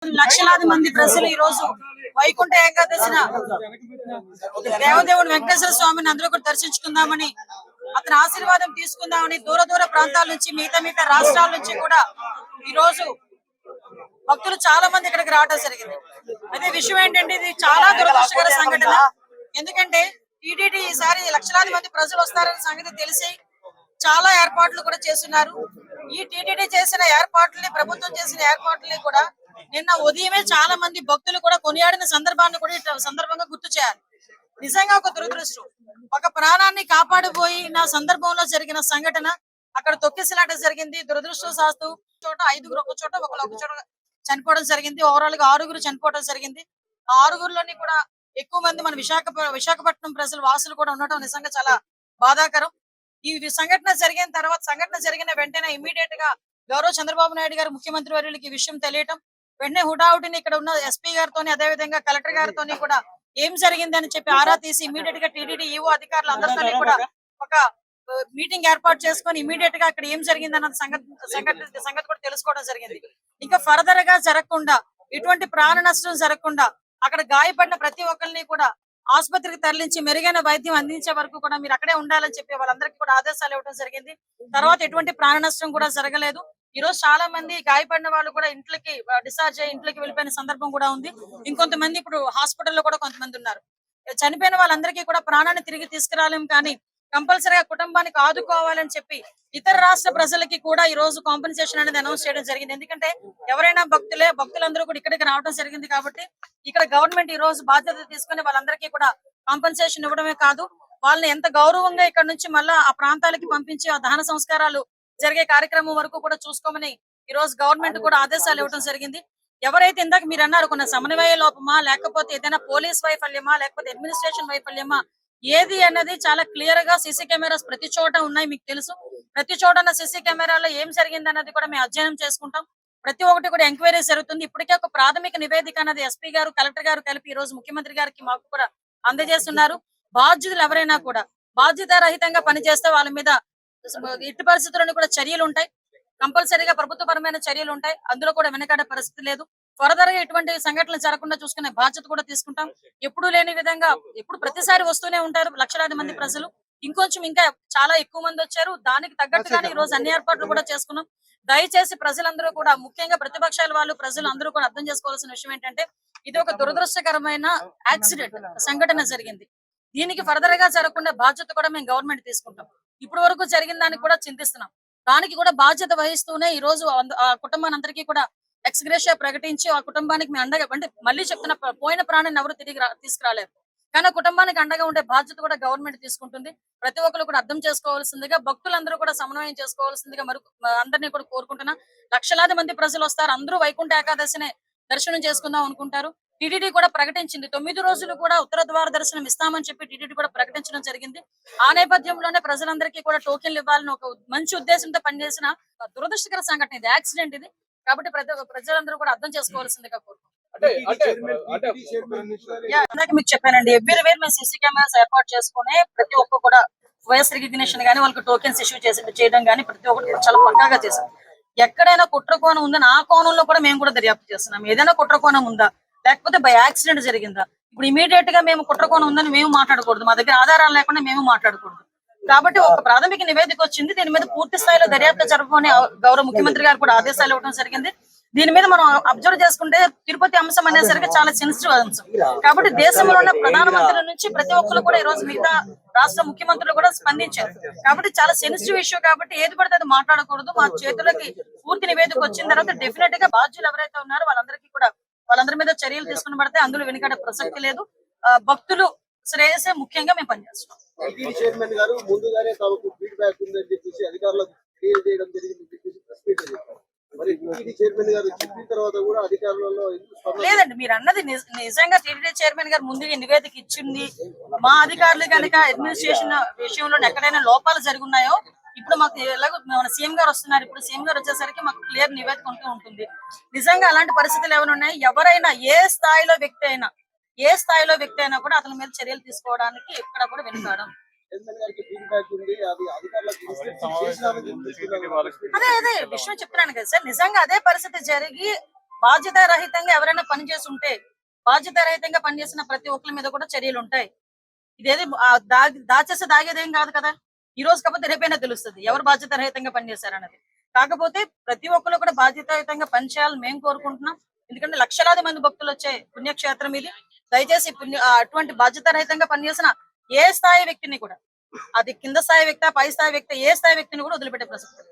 లక్షలాది మంది ప్రజలు ఈ రోజు వైకుంఠ ఏకాదశిన దేవదేవుడు వెంకటేశ్వర స్వామిని అందరూ కూడా దర్శించుకుందామని, అతని ఆశీర్వాదం తీసుకుందామని దూర దూర ప్రాంతాల నుంచి మిగతా రాష్ట్రాల నుంచి కూడా ఈ రోజు భక్తులు చాలా మంది ఇక్కడికి రావడం జరిగింది. అదే విషయం ఏంటంటే ఇది చాలా దురదృష్టకర సంఘటన. ఎందుకంటే టీటీడీ ఈసారి లక్షలాది మంది ప్రజలు వస్తారనే సంగతి తెలిసి చాలా ఏర్పాట్లు కూడా చేస్తున్నారు. ఈ టీటీడీ చేసిన ఏర్పాట్లని, ప్రభుత్వం చేసిన ఏర్పాట్లని కూడా నిన్న ఉదయమే చాలా మంది భక్తులు కూడా కొనియాడిన సందర్భాన్ని కూడా సందర్భంగా గుర్తు చేయాలి. నిజంగా ఒక దురదృష్టం. ఒక ప్రాణాన్ని కాపాడిపోయిన సందర్భంలో జరిగిన సంఘటన అక్కడ తొక్కిసలాట జరిగింది. దురదృష్టవశాత్తు చోట 5గురు ఒక చోట, ఒకరు ఒక చోట చనిపోవడం జరిగింది. ఓవరాల్ గా 6గురు చనిపోవడం జరిగింది. ఆ 6గురులోని కూడా ఎక్కువ మంది మన విశాఖపట్నం ప్రజలు వాసులు కూడా ఉండటం నిజంగా చాలా బాధాకరం. ఈ సంఘటన జరిగిన వెంటనే ఇమీడియట్ గా గౌరవ చంద్రబాబు నాయుడు గారు ముఖ్యమంత్రి వర్యులకి ఈ విషయం తెలియటం, వెంటనే హుటాహుటిని ఇక్కడ ఉన్న ఎస్పీ గారితోని, అదే విధంగా కలెక్టర్ గారితోని కూడా ఏం జరిగింది అని చెప్పి ఆరా తీసి ఇమీడియట్ గా టీటీడీ ఈవో అధికారులు అందరితో కూడా ఒక మీటింగ్ ఏర్పాటు చేసుకొని ఇమీడియట్ గా అక్కడ ఏం జరిగింది అన్న సంగతి కూడా తెలుసుకోవడం జరిగింది. ఇంకా ఫర్దర్ గా జరగకుండా, ఎటువంటి ప్రాణ నష్టం జరగకుండా అక్కడ గాయపడిన ప్రతి ఒక్కరిని కూడా ఆసుపత్రికి తరలించి మెరుగైన వైద్యం అందించే వరకు కూడా మీరు అక్కడే ఉండాలని చెప్పి వాళ్ళందరికీ కూడా ఆదేశాలు ఇవ్వడం జరిగింది. తర్వాత ఎటువంటి ప్రాణ నష్టం కూడా జరగలేదు. ఈ రోజు చాలా మంది గాయపడిన వాళ్ళు కూడా ఇంట్లోకి డిశ్చార్జ్ అయ్యి ఇంట్లోకి వెళ్ళిపోయిన సందర్భం కూడా ఉంది. ఇంకొంతమంది ఇప్పుడు హాస్పిటల్లో కూడా కొంతమంది ఉన్నారు. చనిపోయిన వాళ్ళందరికీ కూడా ప్రాణాన్ని తిరిగి తీసుకురాలేం, కానీ కంపల్సరీగా కుటుంబానికి ఆదుకోవాలని చెప్పి ఇతర రాష్ట్ర ప్రజలకి కూడా ఈ రోజు కాంపెన్సేషన్ అనేది అనౌన్స్ చేయడం జరిగింది. ఎందుకంటే ఎవరైనా భక్తులందరూ కూడా ఇక్కడికి రావడం జరిగింది కాబట్టి ఇక్కడ గవర్నమెంట్ ఈ రోజు బాధ్యత తీసుకుని వాళ్ళందరికీ కూడా కాంపెన్సేషన్ ఇవ్వడమే కాదు, వాళ్ళని ఎంత గౌరవంగా ఇక్కడ నుంచి మళ్ళా ఆ ప్రాంతాలకి పంపించి ఆ దహన సంస్కారాలు జరిగే కార్యక్రమం వరకు కూడా చూసుకోమని ఈ రోజు గవర్నమెంట్ కూడా ఆదేశాలు ఇవ్వడం జరిగింది. ఎవరైతే ఇందాక మీరు అన్నారు కొన్ని సమన్వయ లోపమా, లేకపోతే ఏదైనా పోలీస్ వైఫల్యమా, లేకపోతే అడ్మినిస్ట్రేషన్ వైఫల్యమా, ఏది అన్నది చాలా క్లియర్ గా సీసీ కెమెరాస్ ప్రతి చోట ఉన్నాయి. మీకు తెలుసు, ప్రతి చోట ఉన్న సీసీ కెమెరాలో ఏం జరిగింది అన్నది కూడా మేము అధ్యయనం చేసుకుంటాం. ప్రతి ఒక్కటి కూడా ఎంక్వైరీ జరుగుతుంది. ఇప్పటికే ఒక ప్రాథమిక నివేదిక అన్నది ఎస్పీ గారు, కలెక్టర్ గారు కలిపి ఈ రోజు ముఖ్యమంత్రి గారికి మాకు కూడా అందజేస్తున్నారు. బాధ్యులు ఎవరైనా కూడా బాధ్యతారహితంగా పనిచేస్తే వాళ్ళ మీద ఇట్టి పరిస్థితులను కూడా చర్యలు ఉంటాయి. కంపల్సరీగా ప్రభుత్వపరమైన చర్యలు ఉంటాయి. అందులో కూడా వెనకాడే పరిస్థితి లేదు. ఫర్దర్ గా ఇటువంటి సంఘటనలు జరగకుండా చూసుకునే బాధ్యత కూడా తీసుకుంటాం. ఎప్పుడు లేని విధంగా ఎప్పుడు ప్రతిసారి వస్తూనే ఉంటారు లక్షలాది మంది ప్రజలు. ఇంకొంచెం ఇంకా చాలా ఎక్కువ మంది వచ్చారు. దానికి తగ్గట్టుగానే ఈ రోజు అన్ని ఏర్పాట్లు కూడా చేసుకున్నాం. దయచేసి ప్రజలందరూ కూడా, ముఖ్యంగా ప్రతిపక్షాల వాళ్ళు, ప్రజలు అందరూ కూడా అర్థం చేసుకోవాల్సిన విషయం ఏంటంటే ఇది ఒక దురదృష్టకరమైన యాక్సిడెంట్ సంఘటన జరిగింది. దీనికి ఫర్దర్ గా జరగకుండా బాధ్యత కూడా మేము గవర్నమెంట్ తీసుకుంటాం. ఇప్పటి వరకు జరిగిన దానికి కూడా చింతిస్తున్నాం. దానికి కూడా బాధ్యత వహిస్తూనే ఈ రోజు ఆ కుటుంబాన్ని అందరికీ కూడా ఎక్స్గ్రేషియా ప్రకటించి ఆ కుటుంబానికి మేము అండగా, అంటే మళ్ళీ చెప్తున్న, పోయిన ప్రాణాన్ని ఎవరు తిరిగి తీసుకురాలేరు, కానీ కుటుంబానికి అండగా ఉండే బాధ్యత కూడా గవర్నమెంట్ తీసుకుంటుంది. ప్రతి ఒక్కరు కూడా అర్థం చేసుకోవాల్సిందిగా, భక్తులందరూ కూడా సమన్వయం చేసుకోవాల్సిందిగా అందరినీ కూడా కోరుకుంటున్నా. లక్షలాది మంది ప్రజలు వస్తారు, అందరూ వైకుంఠ ఏకాదశిని దర్శనం చేసుకుందాం అనుకుంటారు. టీటీడీ కూడా ప్రకటించింది 9 రోజులు కూడా ఉత్తర ద్వార దర్శనం ఇస్తామని చెప్పి టీటీడీ కూడా ప్రకటించడం జరిగింది. ఆ నేపథ్యంలోనే ప్రజలందరికీ కూడా టోకెన్లు ఇవ్వాలని ఒక మంచి ఉద్దేశంతో పనిచేసిన దురదృష్టకర సంఘటన ఇది, యాక్సిడెంట్ ఇది. కాబట్టి ప్రజలందరూ కూడా అర్థం చేసుకోవాల్సిందిగా కోరుకుంటున్నాం. మీకు చెప్పానండి, ఎవ్రీ వేర్ మేము సీసీ కెమెరాస్ ఏర్పాటు చేసుకుని ప్రతి ఒక్క కూడా వాయిస్ రికగ్నిషన్ గానీ, వాళ్ళకి టోకెన్స్ ఇష్యూ చేయడం గానీ ప్రతి ఒక్కటి చాలా పక్కాగా చేశాం. ఎక్కడైనా కుట్రకోణం ఉందని ఆ కోణంలో కూడా మేము కూడా దర్యాప్తు చేస్తున్నాం. ఏదైనా కుట్రకోణం ఉందా, లేకపోతే బై యాక్సిడెంట్ జరిగిందా, ఇప్పుడు ఇమీడియట్ గా మేము కుట్రకోణం ఉందని మేము మాట్లాడకూడదు, మా దగ్గర ఆధారాలు లేకుండా మేము మాట్లాడకూడదు. కాబట్టి ఒక ప్రాథమిక నివేదిక వచ్చింది, దీని మీద పూర్తి స్థాయిలో దర్యాప్తు జరపమని గౌరవ ముఖ్యమంత్రి గారు కూడా ఆదేశాలు ఇవ్వడం జరిగింది. దీని మీద మనం అబ్జర్వ్ చేసుకుంటే తిరుపతి అంశం అనేసరికి చాలా సెన్సిటివ్ అంశం. కాబట్టి దేశంలో ఉన్న ప్రధానమంత్రుల నుంచి ప్రతి ఒక్కరు కూడా ఈ రోజు మిగతా రాష్ట్ర ముఖ్యమంత్రులు కూడా స్పందించారు. కాబట్టి చాలా సెన్సిటివ్ ఇష్యూ, కాబట్టి ఏది పడితే అది మాట్లాడకూడదు. మా చేతులకి పూర్తి నివేదిక వచ్చిన తర్వాత డెఫినెట్ గా బాధ్యులు ఎవరైతే ఉన్నారో వాళ్ళందరి మీద చర్యలు తీసుకుని పడితే అందులో వెనుకడే ప్రసక్తి లేదు. భక్తులు శ్రేయసే ముఖ్యంగా మేము పనిచేస్తున్నాం. లేదండి, మీరు అన్నది నిజంగా టీటీడీ చైర్మన్ గారు ముందుగా నివేదిక ఇచ్చింది. మా అధికారులు కనుక అడ్మినిస్ట్రేషన్ విషయంలో ఎక్కడైనా లోపాలు జరుగున్నాయో ఇప్పుడు మాకు ఎలాగో మన సీఎం గారు వస్తున్నారు, ఇప్పుడు సీఎం గారు వచ్చేసరికి మాకు క్లియర్ నివేదిక ఉంటుంది. నిజంగా అలాంటి పరిస్థితులు ఏమైనా ఉన్నాయి, ఎవరైనా ఏ స్థాయిలో వ్యక్తి అయినా కూడా అతని మీద చర్యలు తీసుకోవడానికి ఎక్కడ కూడా వెనుకాడం. అదే విషయం చెప్తున్నాను కదా సార్, నిజంగా అదే పరిస్థితి జరిగి బాధ్యత రహితంగా ఎవరైనా పనిచేసి ఉంటే బాధ్యత రహితంగా పనిచేసిన ప్రతి ఒక్కరి మీద కూడా చర్యలు ఉంటాయి. ఇదేది దాచేసి దాగేదేం కాదు కదా. ఈ రోజు కాకపోతే రేపైనా తెలుస్తుంది ఎవరు బాధ్యత రహితంగా పనిచేశారన్నది. కాకపోతే ప్రతి ఒక్కరు కూడా బాధ్యతాయుతంగా పనిచేయాలని మేము కోరుకుంటున్నాం. ఎందుకంటే లక్షలాది మంది భక్తులు వచ్చే పుణ్యక్షేత్రం ఇది. దయచేసి అటువంటి బాధ్యత రహితంగా పనిచేసిన ఏ స్థాయి వ్యక్తిని కూడా, అది కింద స్థాయి వ్యక్తి, పై స్థాయి వ్యక్తి, ఏ స్థాయి వ్యక్తిని కూడా వదిలిపెట్టే ప్రసక్తి లేదు.